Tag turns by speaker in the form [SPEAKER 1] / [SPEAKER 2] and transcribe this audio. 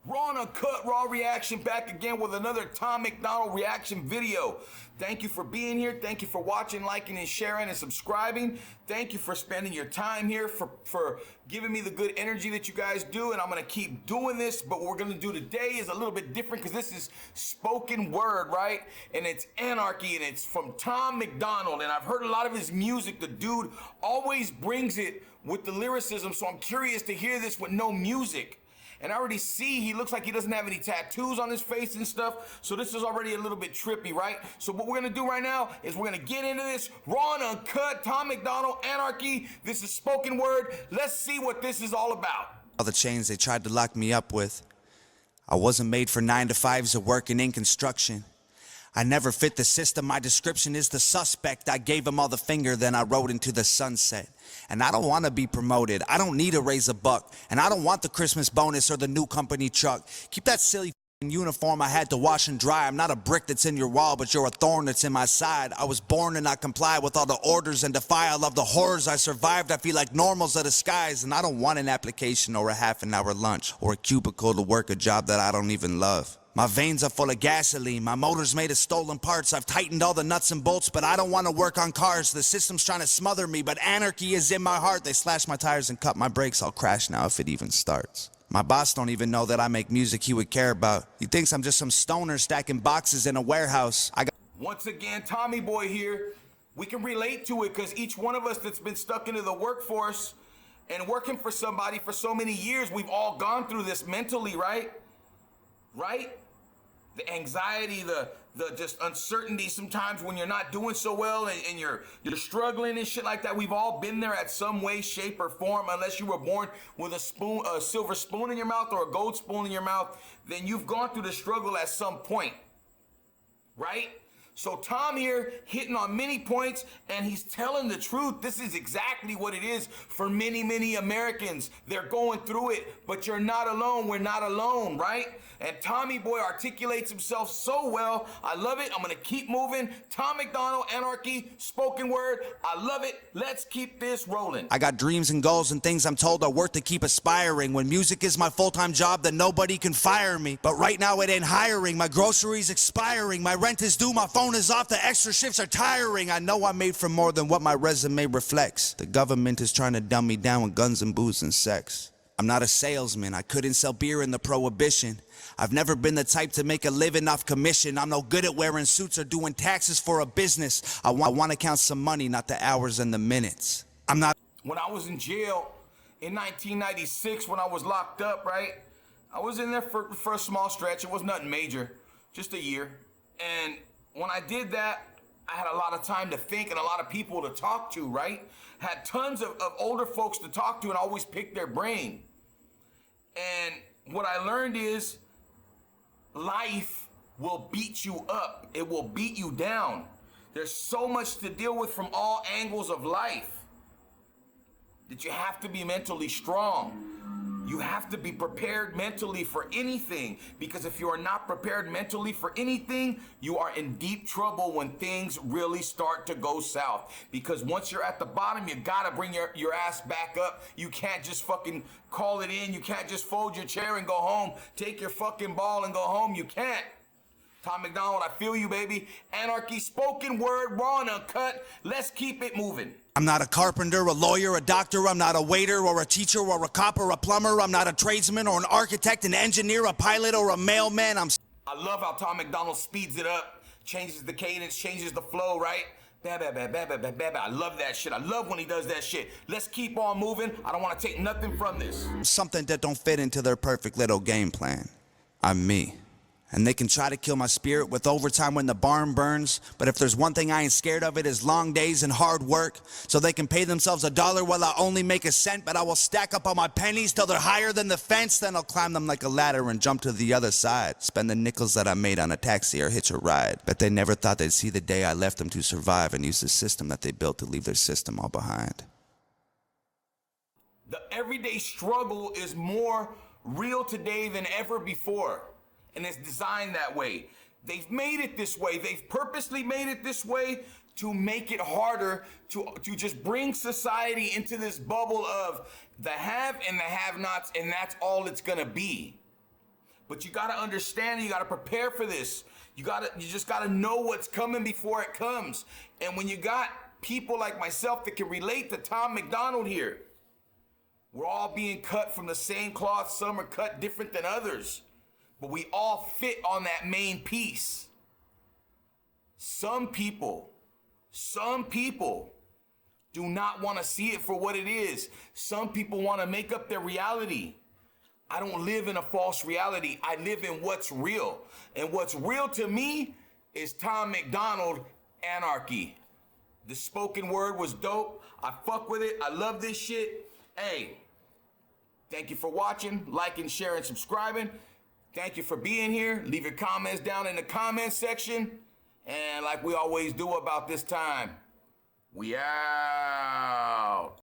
[SPEAKER 1] Raw&Uncut, Raw Reaction, back again with another Tom MacDonald reaction video. Thank you for being here. Thank you for watching, liking, and sharing, and subscribing. Thank you for spending your time here, for giving me the good energy that you guys do, and I'm going to keep doing this, but what we're going to do today is a little bit different because this is spoken word, right? And it's Anarchy, and it's from Tom MacDonald, and I've heard a lot of his music. The dude always brings it with the lyricism, so I'm curious to hear this with no music. And I already see he looks like he doesn't have any tattoos on his face and stuff. So this is already a little bit trippy, right? So what we're gonna do right now is we're gonna get into this Raw&Uncut, Tom MacDonald, Anarchy. This is spoken word. Let's see what this is all about.
[SPEAKER 2] All the chains they tried to lock me up with. I wasn't made for 9 to 5s of working in construction. I never fit the system, my description is the suspect. I gave him all the finger, then I rode into the sunset. And I don't want to be promoted, I don't need to raise a buck. And I don't want the Christmas bonus or the new company truck. Keep that silly uniform I had to wash and dry. I'm not a brick that's in your wall, but you're a thorn that's in my side. I was born to not comply with all the orders and defy all of the horrors I survived. I feel like normal's a disguise, and I don't want an application or a half-an-hour lunch or a cubicle to work a job that I don't even love. My veins are full of gasoline, my motor's made of stolen parts. I've tightened all the nuts and bolts, but I don't want to work on cars. The system's trying to smother me, but anarchy is in my heart. They slash my tires and cut my brakes, I'll crash now if it even starts. My boss don't even know that I make music he would care about. He thinks I'm just some stoner stacking boxes in a warehouse.
[SPEAKER 1] Once again, Tommy Boy here. We can relate to it because each one of us that's been stuck into the workforce and working for somebody for so many years, we've all gone through this mentally, right? Right? The anxiety, the just uncertainty sometimes when you're not doing so well and you're struggling and shit like that. We've all been there at some way, shape, or form. Unless you were born with a silver spoon in your mouth or a gold spoon in your mouth, then you've gone through the struggle at some point, right? So Tom here hitting on many points, and he's telling the truth. This is exactly what it is for many, many Americans. They're going through it, but you're not alone. We're not alone, right? And Tommy Boy articulates himself so well. I love it. I'm gonna keep moving. Tom MacDonald, Anarchy, spoken word. I love it. Let's keep this rolling.
[SPEAKER 2] I got dreams and goals and things I'm told are worth to keep aspiring. When music is my full-time job, then nobody can fire me. But right now it ain't hiring. My groceries expiring. My rent is due. My phone is off. The extra shifts are tiring. I know I'm made for more than what my resume reflects. The government is trying to dumb me down with guns and booze and sex. I'm not a salesman. I couldn't sell beer in the prohibition. I've never been the type to make a living off commission. I'm no good at wearing suits or doing taxes for a business. I want to count some money, not the hours and the minutes. I'm not.
[SPEAKER 1] When I was in jail in 1996, when I was locked up, right? I was in there for a small stretch. It was nothing major, just a year. And when I did that, I had a lot of time to think and a lot of people to talk to, right? Had tons of older folks to talk to and always pick their brain. And what I learned is life will beat you up. It will beat you down. There's so much to deal with from all angles of life that you have to be mentally strong. You have to be prepared mentally for anything, because if you are not prepared mentally for anything, you are in deep trouble when things really start to go south. Because once you're at the bottom, you gotta bring your ass back up. You can't just fucking call it in. You can't just fold your chair and go home. Take your fucking ball and go home. You can't. Tom MacDonald, I feel you, baby. Anarchy, spoken word, Raw&Uncut. Let's keep it moving.
[SPEAKER 2] I'm not a carpenter, a lawyer, a doctor. I'm not a waiter or a teacher or a cop or a plumber. I'm not a tradesman or an architect, an engineer, a pilot or a mailman.
[SPEAKER 1] I love how Tom MacDonald speeds it up, changes the cadence, changes the flow, right? I love that shit. I love when he does that shit. Let's keep on moving. I don't want to take nothing from this.
[SPEAKER 2] Something that don't fit into their perfect little game plan. I'm me. And they can try to kill my spirit with overtime when the barn burns. But if there's one thing I ain't scared of, it is long days and hard work. So they can pay themselves $1 while I only make a cent. But I will stack up all my pennies till they're higher than the fence. Then I'll climb them like a ladder and jump to the other side. Spend the nickels that I made on a taxi or hitch a ride. Bet they never thought they'd see the day I left them to survive and use the system that they built to leave their system all behind.
[SPEAKER 1] The everyday struggle is more real today than ever before. And it's designed that way. They've made it this way. They've purposely made it this way to make it harder to just bring society into this bubble of the have and the have-nots, and that's all it's gonna be. But you gotta understand, you gotta prepare for this. You just gotta know what's coming before it comes. And when you got people like myself that can relate to Tom MacDonald here, we're all being cut from the same cloth. Some are cut different than others, but we all fit on that main piece. Some people do not want to see it for what it is. Some people want to make up their reality. I don't live in a false reality. I live in what's real. And what's real to me is Tom MacDonald, Anarchy. The spoken word was dope. I fuck with it. I love this shit. Hey, thank you for watching, liking, sharing, subscribing. Thank you for being here. Leave your comments down in the comment section. And like we always do about this time, we out.